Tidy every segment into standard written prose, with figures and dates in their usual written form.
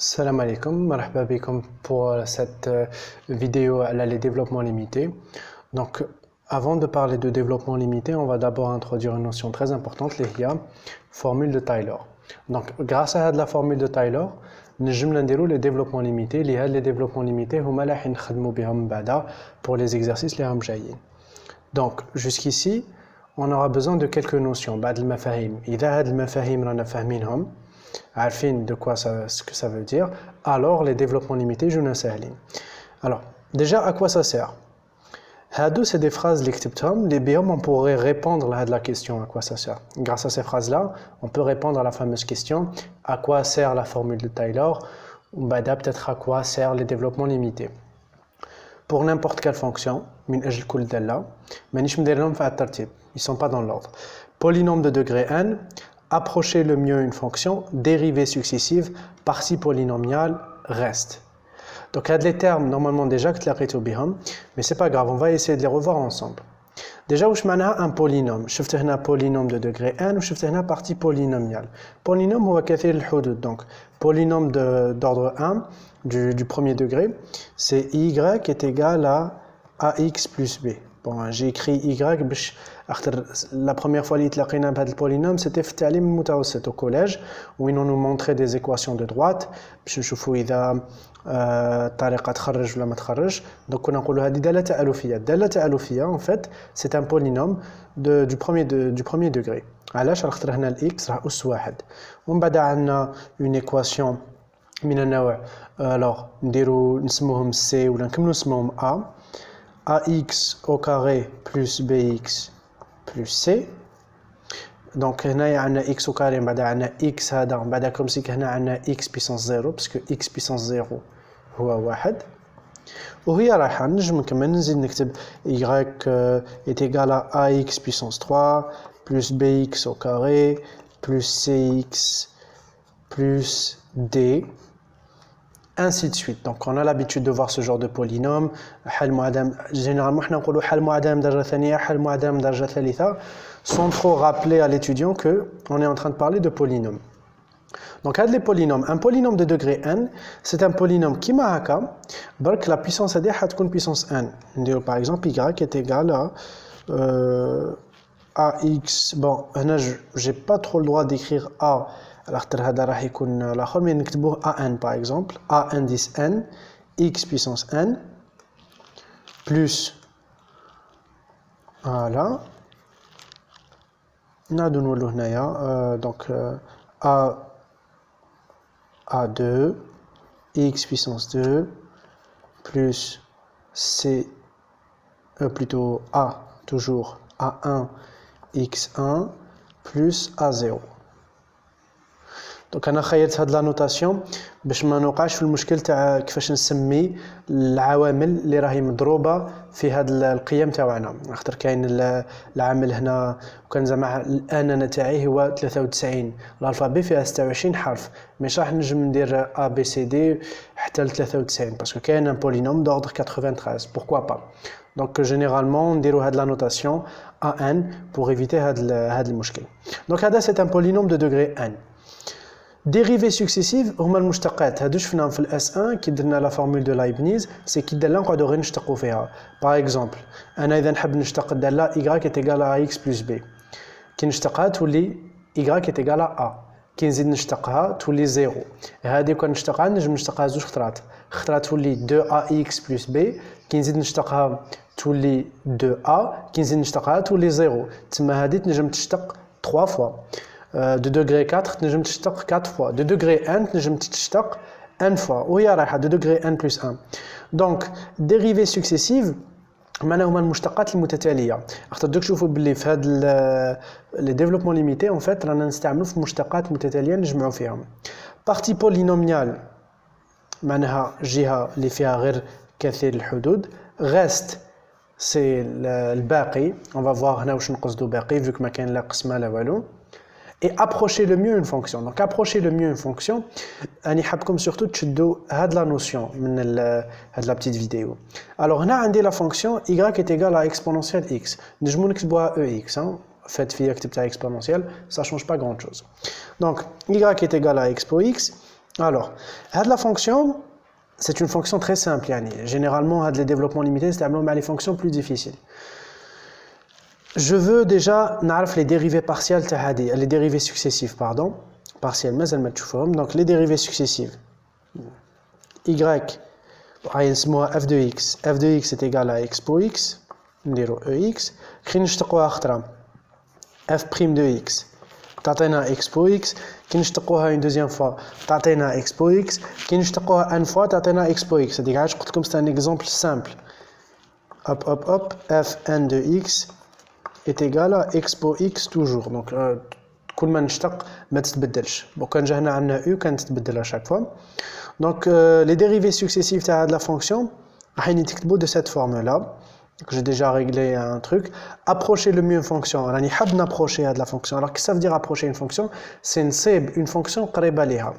Salam alaikum, marhaba bikum pour cette vidéo à les développements limités. Donc, avant de parler de développement limité, on va d'abord introduire une notion très importante, la formule de Taylor. Donc, grâce à la formule de Taylor, nous allons les développements limités. Les développements limités, pour les exercices les hamjaïn. Donc, jusqu'ici, on aura besoin de quelques notions. بعد المفاهيم. إذا هاد المفاهيم رانا فاهمينهم عارفين de quoi ce que ça veut dire, alors les développements limités جونا ساهلين. Alors, déjà, à quoi ça sert? هادو, c'est des phrases اللي كتبتهم اللي بهم on pourrait répondre à la question à quoi ça sert. Grâce à ces phrases-là, on peut répondre à la fameuse question à quoi sert la formule de Taylor ou peut-être à quoi sert les développements limités. Pour n'importe quelle fonction, من أجل كل دالة, مانيش مديرهم في الترتيب, ils sont pas dans l'ordre. Polynôme de degré n, approcher le mieux une fonction, dérivée successive, partie polynomiale, reste. Donc, il y a des termes normalement déjà que tu l'as بهم, mais c'est pas grave, on va essayer de les revoir ensemble. Déjà, où je معناها un polynôme. شفت هنا polynôme de degré n, وشفت هنا partie polynomiale. Polynôme هو كثير الحدود. Donc, polynôme d'ordre 1 du premier degré, c'est y est égal à ax plus b. Bon, j'ai écrit y, la première fois que nous avons le polynôme, c'était au collège, où ils nous montraient des équations de droite, باش نشوفوا إذا طريقة تخرج ولا ما تخرج. Donc, on a هذه دالة ألوفية. دالة ألوفية, en fait, c'est un polynôme du premier degré. علاش؟ خاطر هنا الx راه أس واحد. ومن بعد عندنا une équation من النوع alors نديرو نسموهم c ولا نكملو نسموهم a. ax au carré plus bx plus c. Donc هنا عندنا x au carré بعد عندنا x هذا بعد comme si هنا عندنا x puissance 0 parce que x puissance 0 هو واحد. وهي رايحة نجم كمان نزيد نكتب y est égal à ax puissance 3 plus bx au carré plus cx plus d. Ainsi de suite. Donc, on a l'habitude de voir ce genre de polynôme. Généralement, on حل معادلة درجة ثانية, حل معادلة درجة ثالثة, sans trop rappeler à l'étudiant qu'on est en train de parler de polynôme. Donc, les polynômes. Un polynôme de degré n, c'est un polynôme qui m'a donc la puissance à une puissance n. Par exemple, y est égal à ax. Bon, je n'ai pas trop le droit d'écrire a. Alors, هذا راح يكون الآخر, mais نكتبوه an par exemple, a indice n, x puissance n, plus, voilà, نعاودو نولو هنايا, donc a2, x puissance 2, plus c, plutôt a, toujours a1, x1, plus a0. Donc, أنا خيرت هاد لا نوتاسيون باش ما نوقعش في المشكل تاع كيفاش نسمي العوامل اللي راهي مضروبه في هاد القيم تاعنا. خاطر كاين العامل هنا وكان زعما الان تاعي هو 93, الالفابي فيها 26 حرف, مش راح نجم ندير a b c d حتى ل 93 باسكو كاين ان بولينوم d'ordre 93. Pourquoi pas? Donc, généralement, نديرو هاد لا نوتاسيون an pour éviter هاد المشكل. Donc, هذا c'est un polynôme de degré n. Dérivées successives هما المشتقات. هادو شفناهم في الاس 1 كي درنا لا فورمول دو لايبنيز, سي كي الداله نقعدو غير نشتقو فيها. باغ اكزومبل, انا اذا نحب نشتق الداله y est égal à x plus b, كي نشتقها تولي y est égal à a, كي نزيد نشتقها تولي 0. هذه كون نشتقها نجم نشتقها زوج خطرات, خطره تولي 2ax plus b, كي نزيد نشتقها تولي 2a, كي نزيد نشتقها تولي 0. تما هذه تنجم تشتق 3 fois. De degré 4, نجم تشتق 4 fois. De degré n, نجم تشتق n fois. وهي رايحة de degré n plus 1. Donc, dérivées successives, معناها هما المشتقات المتتالية. خاطر دوك تشوفوا باللي في هاد لي ديفلوبمون ليميتي en fait رانا نستعملوا في مشتقات متتالية نجمعوا فيهم. Partie polynomiale, معناها جهة اللي فيها غير كثير الحدود. Reste, c'est الباقي. On va voir هنا واش نقصدوا باقي vu que ما كاين لا قسمة لا والو. Et approcher le mieux une fonction. Donc, approcher le mieux une fonction, أنا حابكم surtout تشدوا هاد la notion من هاد la petite vidéo. Alors, هنا عندي la fonction y est égale à exponentielle x. نجمو نكتبوها ex. Faites فيها كتبتها exponentielle, ça change pas grand chose. Donc, y est égal à expo x. Alors, la fonction, c'est une fonction très simple. Généralement, les développements limités, c'est les fonctions plus difficiles. Je veux déjà les dérivées partielles, les dérivées successives, pardon. Partielles, mais elles me trouvent. Donc, les dérivées successives. Y, f de x. F de x est égal à x pour x. نديرو ex. كي نشتقوها خطرة f' de x. تعطينا x pour x. كي نشتقوها une deuxième fois تعطينا x pour x. كي نشتقوها n fois تعطينا x pour x. هذيك علاش قلت لكم c'est un exemple simple. Hop, fn de x est égal à x pour x toujours. Donc كل ما نشتق ما تتبدلش. Bon كان جا هنا عندنا u كانت تتبدل à chaque fois. Donc les dérivées successives de la fonction راح يتكتبوا de cette forme là. J'ai déjà réglé un truc. Approcher le mieux une fonction. On a approcher de la fonction. Alors, qu'est-ce que ça veut dire approcher une fonction? C'est une fonction قريبة ليها.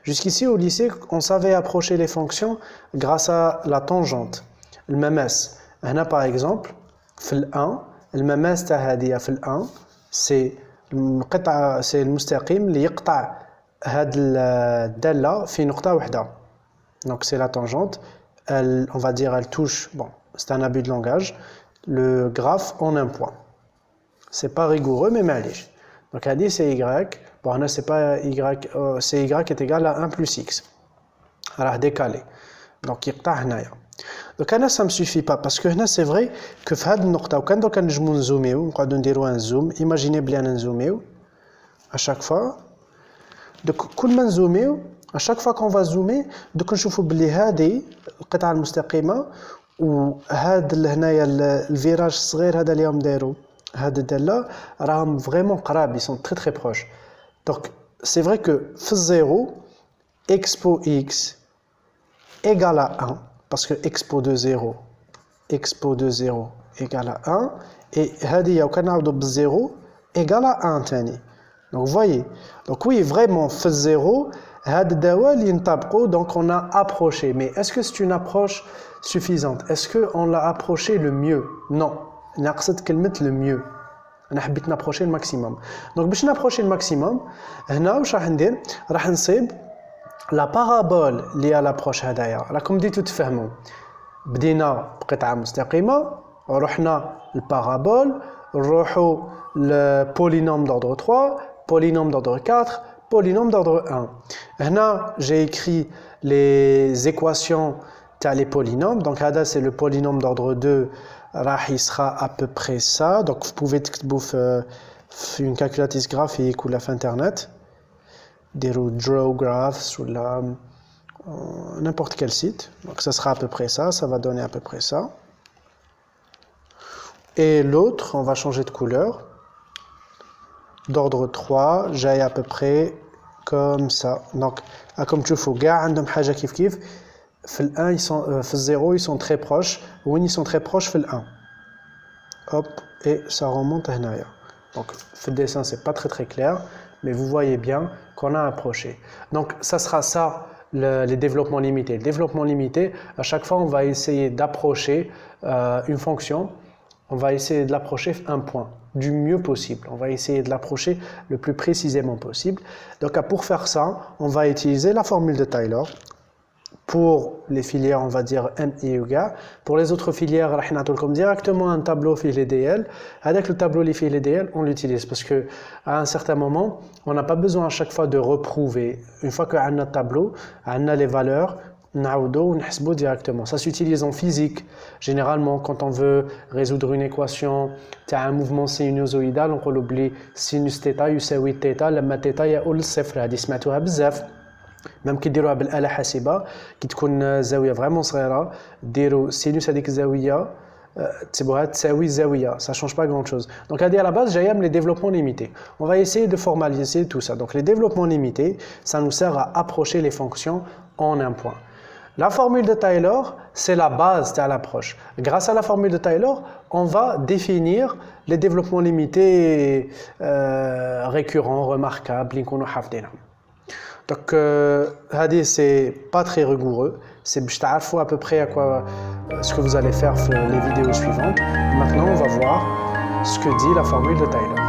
Jusqu'ici, au lycée, on savait approcher les fonctions grâce à la tangente. Le MMS. Là, par exemple, في 1, le MMS تاع هذه في 1, c'est المستقيم اللي يقطع هذه الدالة في نقطة واحدة. Donc, c'est la tangente. On va dire, elle touche. Bon. C'est un abus de langage, le graphe en un point. C'est pas rigoureux, mais malige. Donc, à dit c'est y. Bon, là, c'est pas y, c'est y est égal à 1 plus x. Alors, décalé. Donc, il y a donc, là, ça ne me suffit pas, parce que là, c'est vrai que quand on zoomer, on va un zoom, imaginez bien un zoom, à chaque fois. Donc, quand on zoomer, à chaque fois qu'on va zoomer, donc, on voit que هذه القطعة المستقيمة وهذا هنايا الفيراج الصغير هذا اللي راهم داروا هذا الداله راهم فريمون قراب ils sont très très proches. Donc c'est vrai que في الزيرو x pour x égale à 1 parce que x pour 2 0 égale à 1 et هذه وكان نعوضوا بالزيرو égale à 1 ثاني. Donc vous voyez, donc oui vraiment في الزيرو هاد الدواء اللي ينطبقوا donc on a approché. Mais est-ce que c'est une approche suffisante? Est-ce qu'on l'a approché le mieux? Non. نقصد كلمة le mieux. أنا حبيت نapprocher le maximum. Donc باش نapprocher le maximum هنا واش راح ندير؟ راح نصيب la parabole اللي على l'approche هدايا. راكم بديتوا تفهموا. بدينا بقطعة مستقيمة ورحنا البارابول نروحوا le polynôme d'ordre 3, polynôme d'ordre 4, polynôme d'ordre 1. Là, j'ai écrit les équations t'as les polynômes. Donc, là, c'est le polynôme d'ordre 2. Il sera à peu près ça. Donc, vous pouvez une calculatrice graphique ou la fin internet. Des draw graphs sur n'importe quel site. Donc, ça sera à peu près ça. Ça va donner à peu près ça. Et l'autre, on va changer de couleur. D'ordre 3, j'ai à peu près comme ça. Donc, comme tu vois, عندهم حاجة كيف كيف. في ال 1 ils sont في 0 ils sont très proches. Où ils sont très proches في ال 1. Hop, et ça remonte à هنايا. Donc, le dessin c'est pas très clair, mais vous voyez bien qu'on a approché. Donc, ça sera ça les développements limités. Le développement limité, à chaque fois on va essayer d'approcher une fonction. On va essayer de l'approcher un point du mieux possible. On va essayer de l'approcher le plus précisément possible. Donc, pour faire ça, on va utiliser la formule de Taylor. Pour les filières, on va dire M et UGA. Pour les autres filières, on va comme directement un tableau fil EDL. Avec le tableau fil EDL, on l'utilise parce que à un certain moment, on n'a pas besoin à chaque fois de reprouver. Une fois qu'on a notre tableau, on a les valeurs. Directement. Ça s'utilise en physique. Généralement, quand on veut résoudre une équation, tu as un mouvement sinusoïdal, on oublie sinus θ يساوي θ لما θ يؤول للصفر. هذه سمعتوها بزاف. même كي ديروها بالآلة حاسبة كي تكون زاوية vraiment صغيرة ديروا sinus هذيك الزاوية تسيبوها تساوي زاوية. Ça change pas grand chose. Donc à la base, j'aime les développements limités. On va essayer de formaliser tout ça. Donc les développements limités, ça nous sert à approcher les fonctions en un point. La formule de Taylor, c'est la base de l'approche. Grâce à la formule de Taylor, on va définir les développements limités récurrents, remarquables. Donc, c'est pas très rigoureux. C'est à peu près à quoi ce que vous allez faire les vidéos suivantes. Maintenant, on va voir ce que dit la formule de Taylor.